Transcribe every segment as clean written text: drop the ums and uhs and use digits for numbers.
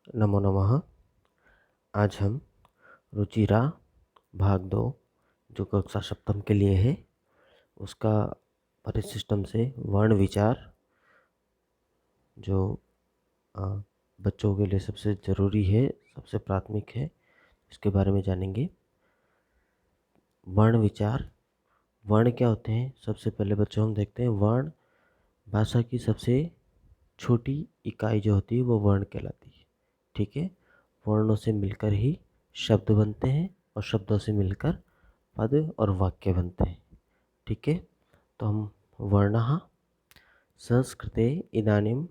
नमो नमः। आज हम रुचिरा भाग 2 जो कक्षा सप्तम के लिए है उसका परिसिस्टम से वर्ण विचार जो बच्चों के लिए सबसे ज़रूरी है, सबसे प्राथमिक है, इसके बारे में जानेंगे। वर्ण विचार। वर्ण क्या होते हैं? सबसे पहले बच्चों हम देखते हैं वर्ण भाषा की सबसे छोटी इकाई जो होती है वो वर्ण कहलाती है। ठीक है, वर्णों से मिलकर ही शब्द बनते हैं और शब्दों से मिलकर पद और वाक्य बनते हैं। ठीक है, तो हम वर्णः संस्कृते इदानीं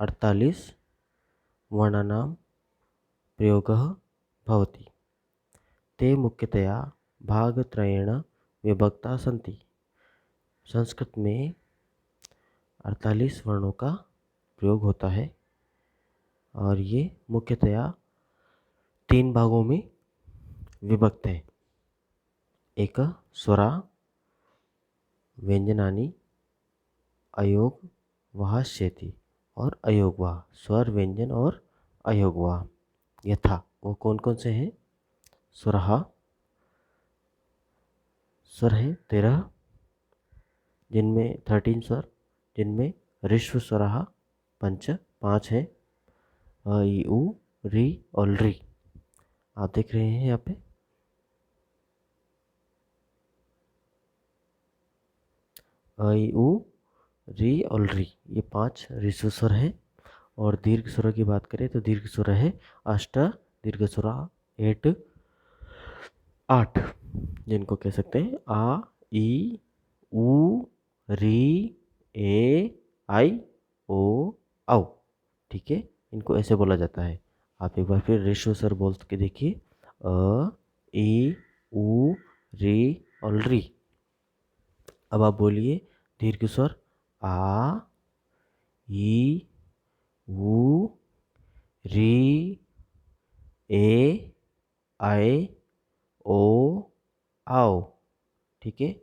48 वर्णानां प्रयोगः भवति। ते मुख्यतया भागत्रयेण विभक्ता सन्ति। संस्कृत में 48 वर्णों का प्रयोग होता है और ये मुख्यतया 3 भागों में विभक्त है। एक स्वरा, व्यंजनानि, अयोग वहा शेति और अयोगवाह। स्वर, व्यंजन और अयोगवाह यथा वो कौन कौन से हैं? स्वरहा, स्वर है 13 जिनमें 13 स्वर, जिनमें ऋश्व स्वरहा 5 है। अ ई उ री और री आप देख रहे हैं यहाँ पे। अ ई उ री और री ये 5 ऋश्व स्वर है। और दीर्घ स्वरों की बात करें तो दीर्घ स्वर है 8, दीर्घ स्वर 8 जिनको कह सकते हैं आ ई उ री ए आई ओ औ। ठीक है, इनको ऐसे बोला जाता है। आप एक बार फिर ऋश्व स्वर बोल के देखिए। अ ई उ री और री। अब आप बोलिए दीर्घ स्वर आ ई उ री ए आई ओ आओ। ठीक है,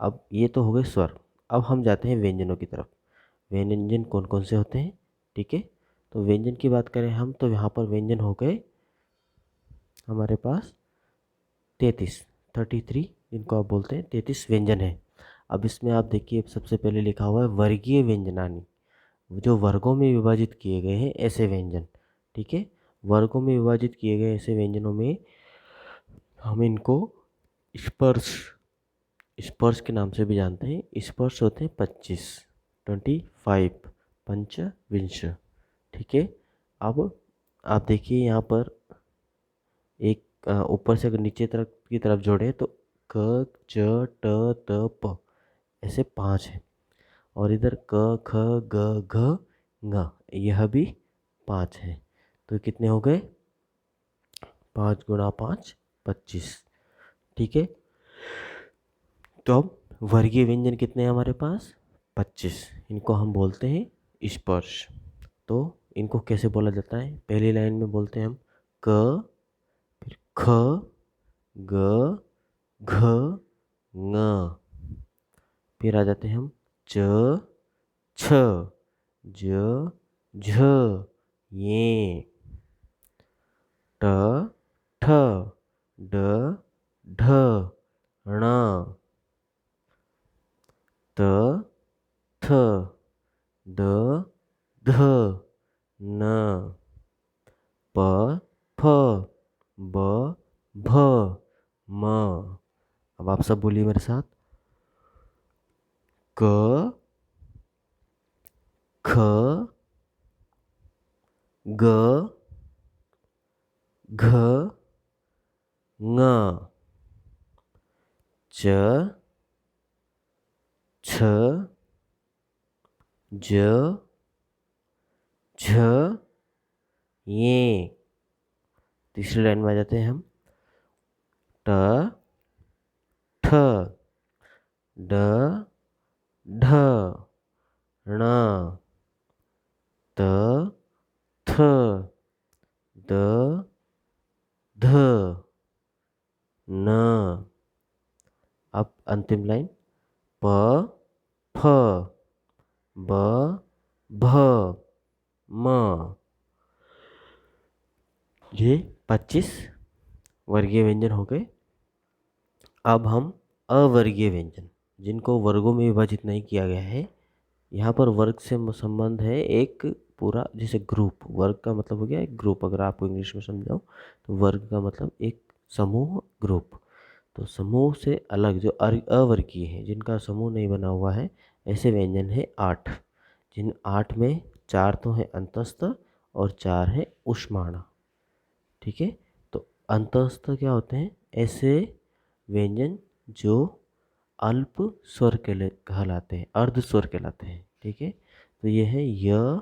अब ये तो हो गए स्वर। अब हम जाते हैं व्यंजनों की तरफ। व्यंजन कौन कौन से होते हैं? ठीक है, तो व्यंजन की बात करें हम तो यहाँ पर व्यंजन हो गए हमारे पास 33 जिनको आप बोलते हैं 33 व्यंजन है। अब इसमें आप देखिए सबसे पहले लिखा हुआ है वर्गीय व्यंजनानि, जो वर्गों में विभाजित किए गए हैं ऐसे व्यंजन। ठीक है, वर्गों में विभाजित किए गए ऐसे व्यंजनों में हम इनको स्पर्श स्पर्श के नाम से भी जानते हैं। स्पर्श होते हैं 25 पंचविंश। ठीक है, अब आप देखिए यहाँ पर एक ऊपर से अगर नीचे तरफ की तरफ जोड़े तो क च ट त प ऐसे 5 है। और इधर क ख ग घ ङ यह भी 5 है। तो कितने हो गए? 5 गुणा 5 25। ठीक है, तो अब वर्गीय व्यंजन कितने हैं हमारे पास? 25। इनको हम बोलते हैं स्पर्श। तो इनको कैसे बोला जाता है? पहली लाइन में बोलते हैं हम क, फिर ख ग घ ङ, फिर आ जाते हैं हम च छ ज झ ये ट ठ ड ढ ण त थ द ध न प फ ब भ म। अब आप सब बोलिए मेरे साथ। क ख ग घ ङ च छ ज झ ये। तीसरी लाइन में आ जाते हैं हम ट ठ ड ढ ण त थ द ध न। अब अंतिम लाइन प फ ब भ म। ये 25 वर्गीय व्यंजन हो गए। अब हम अवर्गीय व्यंजन, जिनको वर्गों में विभाजित नहीं किया गया है, यहाँ पर वर्ग से संबंध है एक पूरा, जैसे ग्रुप, वर्ग का मतलब हो गया एक ग्रुप। अगर आपको इंग्लिश में समझाऊं तो वर्ग का मतलब एक समूह, ग्रुप। तो समूह से अलग जो अवर्गीय है, जिनका समूह नहीं बना हुआ है, ऐसे व्यंजन है 8। जिन 8 में 4 तो है अंतस्थ और 4 है उष्माण। ठीक है, तो अंतस्थ क्या होते हैं? ऐसे व्यंजन जो अल्प स्वर के लिए कहलाते हैं, अर्ध स्वर कहलाते हैं। ठीक है, तो ये है य,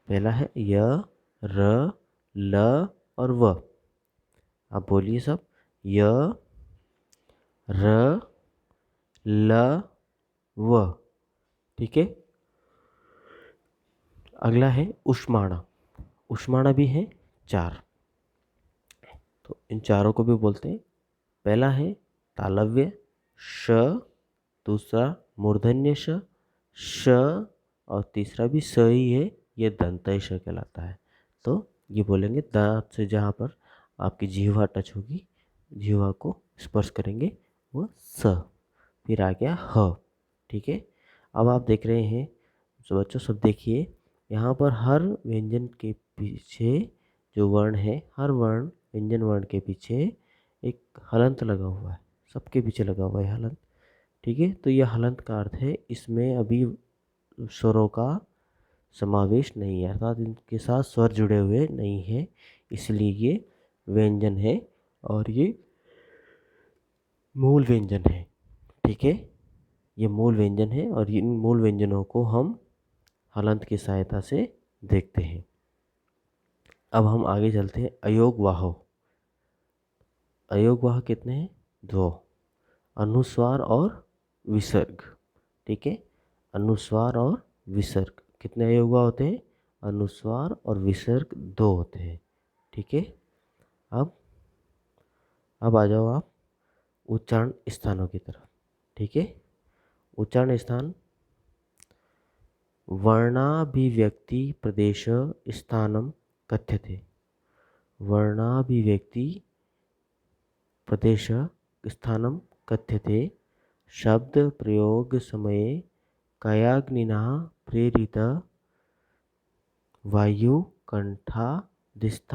पहला है य, र, ल और व। आप बोलिए सब। य, र, ल, व। ठीक है, अगला है उष्माणा। उष्माणा भी है 4, तो इन चारों को भी बोलते हैं। पहला है तालव्य श, दूसरा मूर्धन्य श और तीसरा भी स ही है, ये दंतय श कहलाता है। तो ये बोलेंगे दांत से जहाँ पर आपकी जीवा टच होगी, जीवा को स्पर्श करेंगे, वो स। फिर आ गया ह। ठीक है, अब आप देख रहे हैं, तो बच्चों सब देखिए, यहाँ पर हर व्यंजन के पीछे जो वर्ण है, हर वर्ण व्यंजन वर्ण के पीछे एक हलंत लगा हुआ है, सबके पीछे लगा हुआ है हलंत। ठीक है, तो यह हलंत का अर्थ है इसमें अभी स्वरों का समावेश नहीं है, अर्थात इनके साथ स्वर जुड़े हुए नहीं है, इसलिए ये व्यंजन है और ये मूल व्यंजन है। ठीक है, ये मूल व्यंजन है और इन मूल व्यंजनों को हम हलंत की सहायता से देखते हैं। अब हम आगे चलते हैं अयोगवाह। अयोगवाह कितने हैं? 2, अनुस्वार और विसर्ग। ठीक है, अनुस्वार और विसर्ग कितने अयोगवाह होते हैं? अनुस्वार और विसर्ग 2 होते हैं। ठीक है, अब आ जाओ आप उच्चारण स्थानों की तरफ। ठीक है, उच्चारण स्थान वर्णाभिव्यक्ति प्रदेश स्थानम कथ्यते। वर्णाभिव्यक्ति प्रदेश स्थानम कथ्यते। शब्द प्रयोग समये कायाग्निना प्रेरित वायु कंठादिस्थानेषु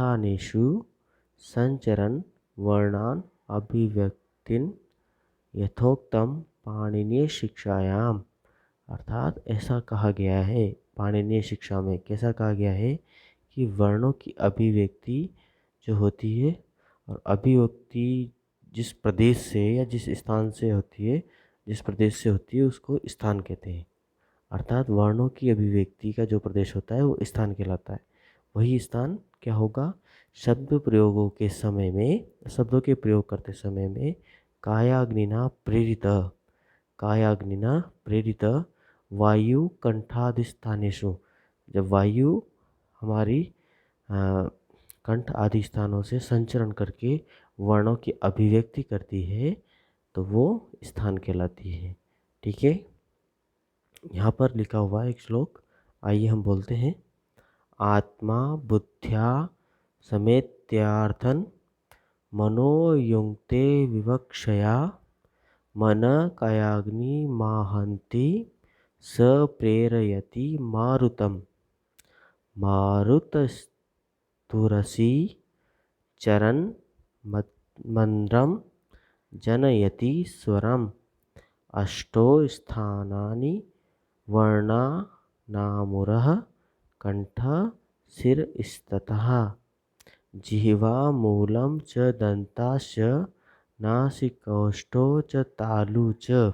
संचरन् वर्णान् अभिव्यक्तिन् यथोक्तम पाणिनीय शिक्षायाम। अर्थात ऐसा कहा गया है पाणिनीय शिक्षा में, कैसा कहा गया है कि वर्णों की अभिव्यक्ति जो होती है, और अभिव्यक्ति जिस प्रदेश से या जिस स्थान से होती है, जिस प्रदेश से होती है उसको स्थान कहते हैं। अर्थात वर्णों की अभिव्यक्ति का जो प्रदेश होता है वो स्थान कहलाता है। वही स्थान क्या होगा? शब्द प्रयोगों के समय में, शब्दों के प्रयोग करते समय में कायाग्निना प्रेरित, कायाग्निना प्रेरित वायु कंठादिस्थानेषु, जब वायु हमारी कंठ आदि स्थानों से संचरण करके वर्णों की अभिव्यक्ति करती है तो वो स्थान कहलाती है। ठीक है, यहाँ पर लिखा हुआ है एक श्लोक, आइए हम बोलते हैं। आत्मा बुद्ध्या समेत्यार्थन मनोयुङ्क्ते विवक्षया मन कायाग्नि माहन्ति स प्रेरयति मारुतम। मारुतस्तुरसी चरन् मन्द्रम जनयति स्वरम। अष्टो स्थानानि वर्णानामुरः कंठ शिरस्ततः जिह्वा मूलं च दन्ताश्च नासिकोष्ठो च तालु च।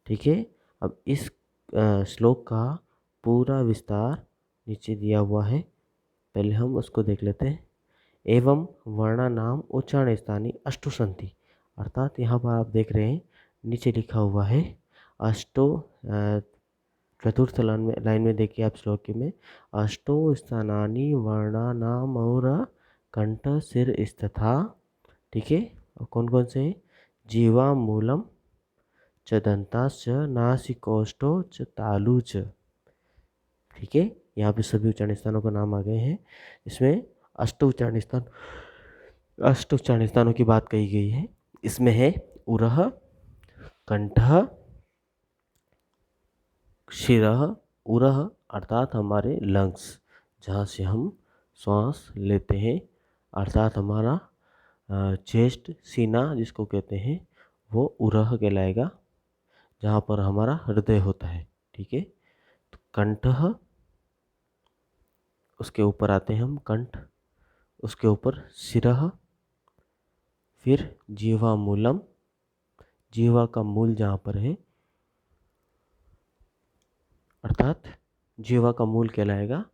ठीक है, अब इस श्लोक का पूरा विस्तार नीचे दिया हुआ है, पहले हम उसको देख लेते हैं। एवं वर्णानाम उच्चारण स्थानी अष्टो सन्ति। अर्थात यहाँ पर आप देख रहे हैं नीचे लिखा हुआ है अष्टो, चतुर्थ लाइन में देखिए आप श्लोक में, अष्टो स्थानानि वर्णानाम और कंठ सिर स्तथा। ठीक है, और कौन कौन से हैं? जीवा मूलम च दंताश्च नासिकोष्ठो च तालु च। ठीक है, यहाँ पे सभी उच्चारण स्थानों का नाम आ गए हैं। इसमें अष्ट उच्चारण स्थानों की बात कही गई है। इसमें है उरह, कंठः, शिरः, उरह अर्थात हमारे लंग्स, जहाँ से हम श्वास लेते हैं, अर्थात हमारा चेस्ट, सीना जिसको कहते हैं, वो उरह कहलाएगा, जहाँ पर हमारा हृदय होता है। ठीक है, तो कंठः, उसके ऊपर आते हैं हम कंठ, उसके ऊपर शिरः, फिर जीवा मूलम, जीवा का मूल जहाँ पर है, अर्थात जीवा का मूल कहलाएगा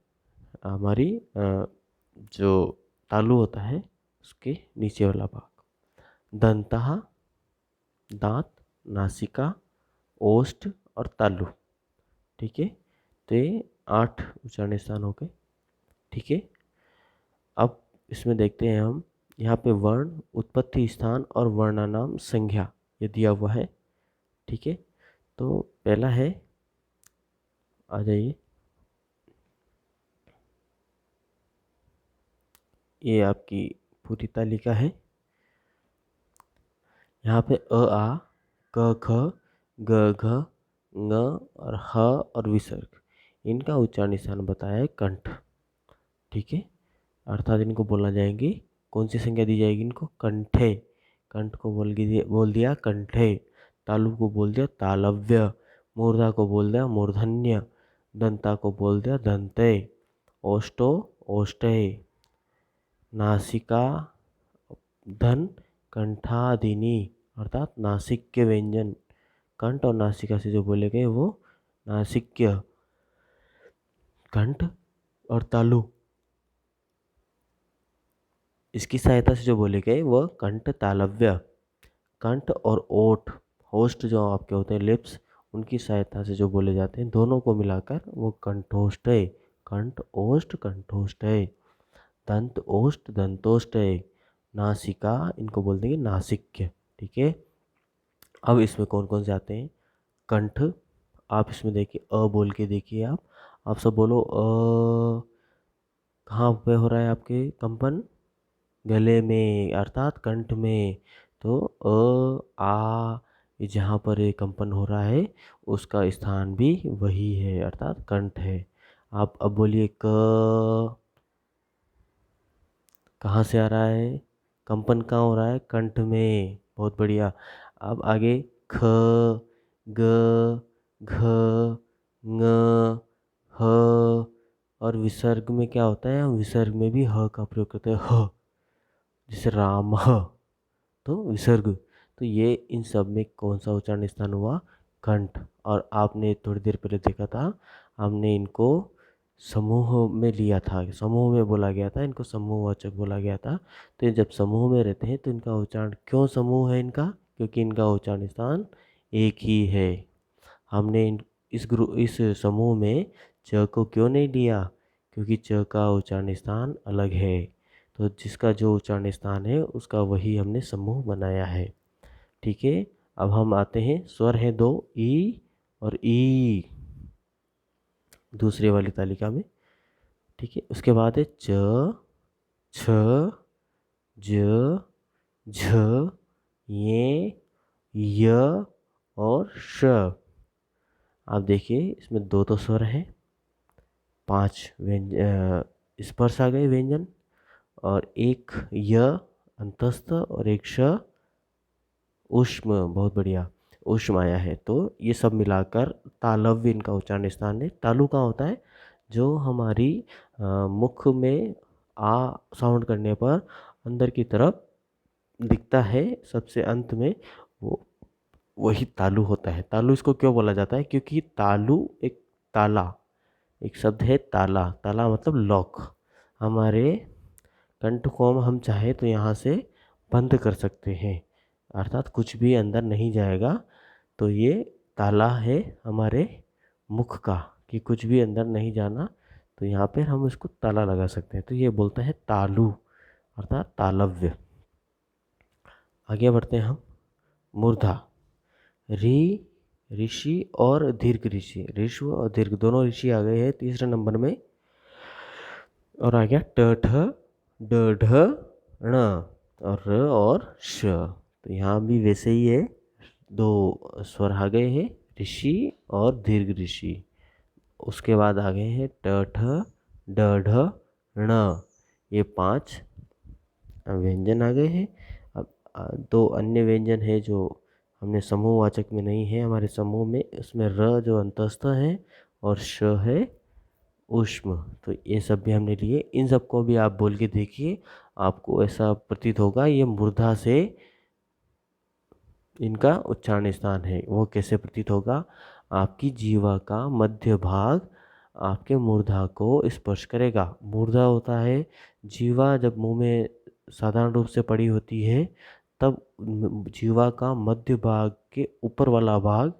हमारी जो तालु होता है उसके नीचे वाला भाग। दंतः, दांत, नासिका, ओष्ठ और तालु। ठीक है, तो ये 8 उच्चारण स्थान हो गए। ठीक है, अब इसमें देखते हैं हम, यहाँ पे वर्ण, उत्पत्ति स्थान और वर्णानाम संज्ञा ये दिया हुआ है। ठीक है, तो पहला है, आ जाइए, ये आपकी पूरी तालिका है। यहाँ पे अ आ, क ख, ग घ, ङ और ह और विसर्ग, इनका उच्चारण स्थान बताया है कंठ। ठीक है, अर्थात इनको बोला जाएंगे, कौन सी संज्ञा दी जाएगी इनको? कंठे। कंठ को बोल दिया कंठे, तालु को बोल दिया तालव्य, मूर्धा को बोल दिया मूर्धन्य, दंता को बोल दिया दंते, ओष्टो ओष्टे, नासिका धन कंठादिनी, अर्थात नासिक्य व्यंजन, कंठ और नासिका से जो बोले गए वो नासिक्य, कंठ और तालु इसकी सहायता से जो बोले गए वह कंठ तालव्य, कंठ और ओठ, होस्ट जो आपके होते हैं लिप्स, उनकी सहायता से जो बोले जाते हैं, दोनों को मिलाकर वो कंठोष्ठ है, कंठ ओष्ठ कंठोष्ठ है, दंत ओष्ठ दंतोष्ठ है, नासिका इनको बोल देंगे नासिक्य। ठीक है, अब इसमें कौन कौन से आते हैं? कंठ, आप इसमें देखिए, अ बोल के देखिए, आप सब बोलो अ, कहाँ पे हो रहा है आपके कंपन? गले में, अर्थात कंठ में। तो अ आ, ये जहाँ पर ये कंपन हो रहा है उसका स्थान भी वही है, अर्थात कंठ है। आप अब बोलिए क, कहाँ से आ रहा है कंपन? कहाँ हो रहा है? कंठ में। बहुत बढ़िया। अब आगे ख, ग, घ, ङ, ह, और विसर्ग में क्या होता है? हम विसर्ग में भी ह का प्रयोग करते हैं, ह, जैसे राम, तो विसर्ग। तो ये इन सब में कौन सा उच्चारण स्थान हुआ? कंठ। और आपने थोड़ी देर पहले देखा था, हमने इनको समूह में लिया था, समूह में बोला गया था, इनको समूहवाचक बोला गया था। तो ये जब समूह में रहते हैं तो इनका उच्चारण, क्यों समूह है इनका? क्योंकि इनका उच्चारण स्थान एक ही है। हमने इस समूह में च को क्यों नहीं लिया? क्योंकि च का उच्चारण स्थान अलग है। तो जिसका जो उच्चारण स्थान है उसका वही हमने समूह बनाया है। ठीक है, अब हम आते हैं, स्वर है 2, ई और ई, दूसरे वाली तालिका में। ठीक है, उसके बाद है च, छ, ज, झ, ये, य और श। आप देखिए, इसमें दो तो स्वर हैं, 5 स्पर्श आ गए व्यंजन, और एक य अंतस्थ और एक श ऊष्म। बहुत बढ़िया, ऊष्म आया है। तो ये सब मिलाकर तालव्य इनका उच्चारण स्थान है। तालु कहाँ होता है? जो हमारी मुख में आ साउंड करने पर अंदर की तरफ दिखता है सबसे अंत में, वो वही तालु होता है। तालु इसको क्यों बोला जाता है? क्योंकि तालु एक ताला, एक शब्द है ताला, ताला मतलब लॉक। हमारे कंठ को हम चाहे तो यहाँ से बंद कर सकते हैं, अर्थात कुछ भी अंदर नहीं जाएगा। तो ये ताला है हमारे मुख का, कि कुछ भी अंदर नहीं जाना, तो यहाँ पे हम इसको ताला लगा सकते हैं। तो ये बोलते हैं तालु, अर्थात तालव्य। आगे बढ़ते हैं हम, मूर्धा। ऋषि और दीर्घ ऋषि, ऋष्व और दीर्घ दोनों ऋषि आ गए हैं तीसरे नंबर में। और आ गया ट ठ ड ढ ण और र और श। तो यहाँ भी वैसे ही है, दो स्वर आ गए हैं, ऋषि और दीर्घ ऋषि। उसके बाद आ गए हैं ट ठ ड ढ ण। ये 5 व्यंजन आ गए हैं। अब दो अन्य व्यंजन है जो हमने समूहवाचक में नहीं है हमारे समूह में, उसमें र जो अंतस्थ है और श है ऊष्म। तो ये सब भी हमने लिए, इन सबको भी आप बोल के देखिए, आपको ऐसा प्रतीत होगा ये मूर्धा से इनका उच्चारण स्थान है। वो कैसे प्रतीत होगा? आपकी जीवा का मध्य भाग आपके मूर्धा को स्पर्श करेगा। मूर्धा होता है जीवा जब मुंह में साधारण रूप से पड़ी होती है, तब जीवा का मध्य भाग के ऊपर वाला भाग,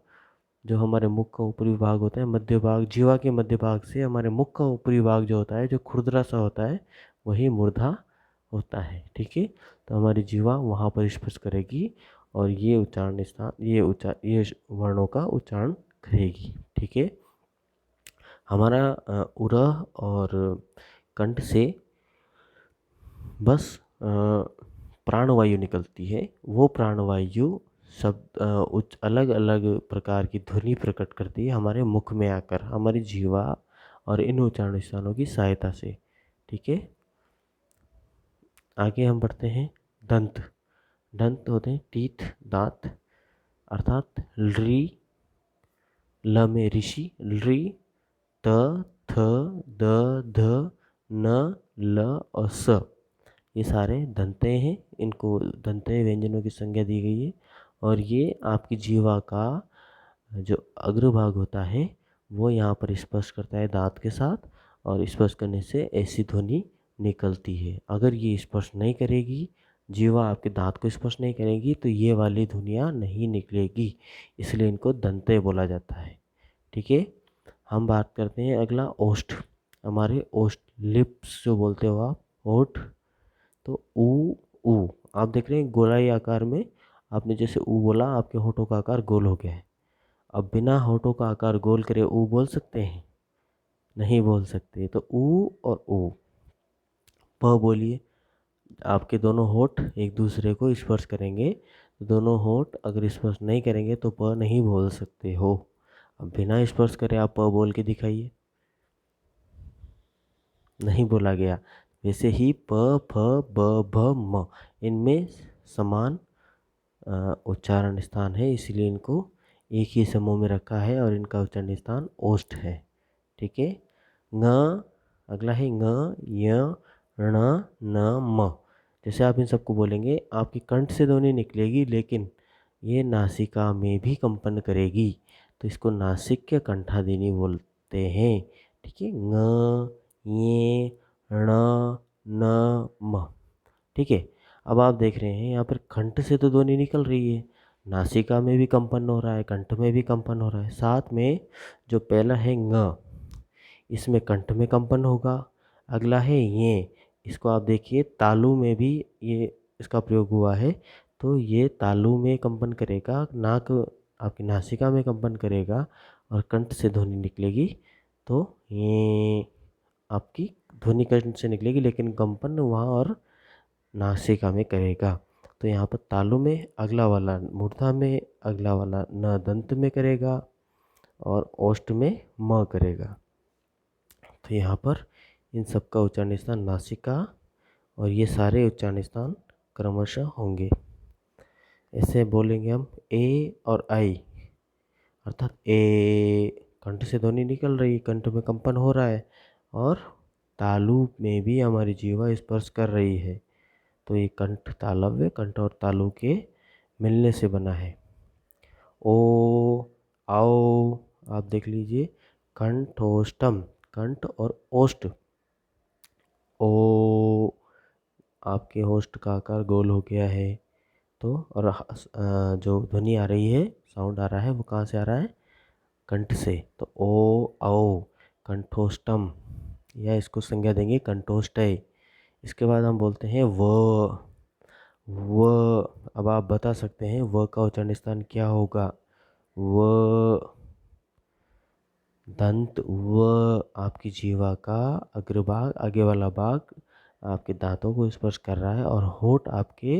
जो हमारे मुख का ऊपरी भाग होता है, मध्य भाग, जीवा के मध्य भाग से हमारे मुख का ऊपरी भाग जो होता है, जो खुरदरा सा होता है, वही मूर्धा होता है। ठीक है, तो हमारी जीवा वहाँ पर स्पर्श करेगी और ये उच्चारण स्थान, ये वर्णों का उच्चारण करेगी। ठीक है, हमारा उरह और कंठ से बस प्राणवायु निकलती है। वो प्राणवायु शब्द उच्च अलग अलग प्रकार की ध्वनि प्रकट करती है हमारे मुख में आकर, हमारी जीवा और इन उच्चारण स्थानों की सहायता से। ठीक है, आगे हम बढ़ते हैं दंत। दंत होते हैं टीथ, दांत, अर्थात री, ल में ऋषि, री, त, थ, द, ध, न, ल और स, ये सारे दंते हैं। इनको दंते व्यंजनों की संज्ञा दी गई है। और ये आपकी जीवा का जो अग्रभाग होता है वो यहाँ पर स्पर्श करता है दांत के साथ, और स्पर्श करने से ऐसी ध्वनि निकलती है। अगर ये स्पर्श नहीं करेगी, जीवा आपके दांत को स्पर्श नहीं करेगी, तो ये वाली ध्वनियाँ नहीं निकलेगी, इसलिए इनको दंते बोला जाता है। ठीक है, हम बात करते हैं अगला ओष्ठ। हमारे ओष्ठ, लिप्स जो बोलते हो आप, ओठ। तो ऊ आप देख रहे हैं गोलाई आकार में, आपने जैसे ऊ बोला, आपके होठों का आकार गोल हो गया है। अब बिना होठों का आकार गोल करे ऊ बोल सकते हैं? नहीं बोल सकते। तो ऊ और ऊ। प बोलिए, आपके दोनों होठ एक दूसरे को स्पर्श करेंगे, तो दोनों होठ अगर स्पर्श नहीं करेंगे तो प नहीं बोल सकते हो। अब बिना स्पर्श करे आप प बोल के दिखाइए, नहीं बोला गया। वैसे ही प, फ, ब, भ, म, इनमें समान उच्चारण स्थान है, इसलिए इनको एक ही समूह में रखा है और इनका उच्चारण स्थान ओष्ठ है। ठीक है, ङ, अगला है ङ, य, ण, न, म। जैसे आप इन सबको बोलेंगे, आपकी कंठ से ध्वनि निकलेगी, लेकिन ये नासिका में भी कंपन करेगी, तो इसको नासिक्य कंठादिनी बोलते हैं। ठीक है, ङ, ये, ण, न, म। ठीक है, अब आप देख रहे हैं यहाँ पर कंठ से तो ध्वनि निकल रही है, नासिका में भी कंपन हो रहा है, कंठ में भी कंपन हो रहा है। साथ में जो पहला है ङ, इसमें कंठ में कंपन होगा। अगला है ये, इसको आप देखिए तालु में भी ये इसका प्रयोग हुआ है, तो ये तालु में कंपन करेगा, नाक आपकी नासिका में कंपन करेगा और कंठ से ध्वनि निकलेगी। तो ये आपकी ध्वनि कंठ से निकलेगी, लेकिन कंपन वहाँ और नासिका में करेगा। तो यहाँ पर तालु में अगला वाला मूर्धा में, अगला वाला न दंत में करेगा और ओष्ठ में म करेगा। तो यहाँ पर इन सब का उच्चारण स्थान नासिका और ये सारे उच्चारण स्थान क्रमशः होंगे। ऐसे बोलेंगे हम ए और आई, अर्थात ए, कंठ से ध्वनि निकल रही, कंठ में कंपन हो रहा है और तालु में भी हमारी जीवा स्पर्श कर रही है। तो ये कंठ तालव्य, कंठ और तालु के मिलने से बना है। ओ, आओ, आप देख लीजिए, कंठोष्टम, कंठ और ओष्ठ। ओ, आपके होस्ट का आकार गोल हो गया है। तो और जो ध्वनि आ रही है, साउंड आ रहा है, वो कहाँ से आ रहा है? कंठ से। तो ओ, आओ, कंठोष्टम, या इसको संज्ञा देंगे कंठोष्टय। इसके बाद हम बोलते हैं व। अब आप बता सकते हैं व का उच्चारण स्थान क्या होगा? व, दंत व आपकी जीवा का अग्रभाग, आगे वाला भाग आपके दांतों को स्पर्श कर रहा है और होठ आपके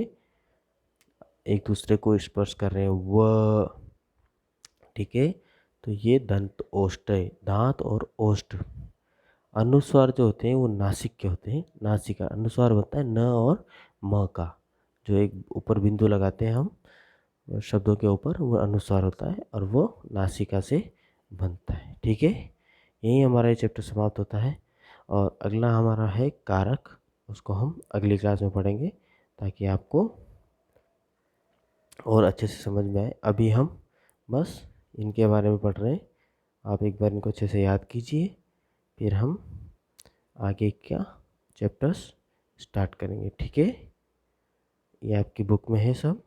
एक दूसरे को स्पर्श कर रहे हैं व, ठीक है। तो ये दंत ओष्ठ है, दांत और ओष्ठ। अनुस्वार जो होते हैं वो नासिक के होते हैं, नासिका अनुस्वार बनता है न और म का, जो एक ऊपर बिंदु लगाते हैं हम शब्दों के ऊपर, वो अनुस्वार होता है और वो नासिका से बनता है, ठीक है। यही हमारा ये चैप्टर समाप्त होता है और अगला हमारा है कारक, उसको हम अगली क्लास में पढ़ेंगे ताकि आपको और अच्छे से समझ में आए। अभी हम बस इनके बारे में पढ़ रहे हैं, आप एक बार इनको अच्छे से याद कीजिए, फिर हम आगे क्या चैप्टर्स स्टार्ट करेंगे, ठीक है। ये आपकी बुक में है सब,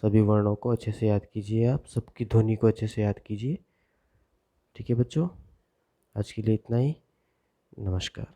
सभी वर्णों को अच्छे से याद कीजिए, आप सबकी ध्वनि को अच्छे से याद कीजिए, ठीक है बच्चों। आज के लिए इतना ही, नमस्कार।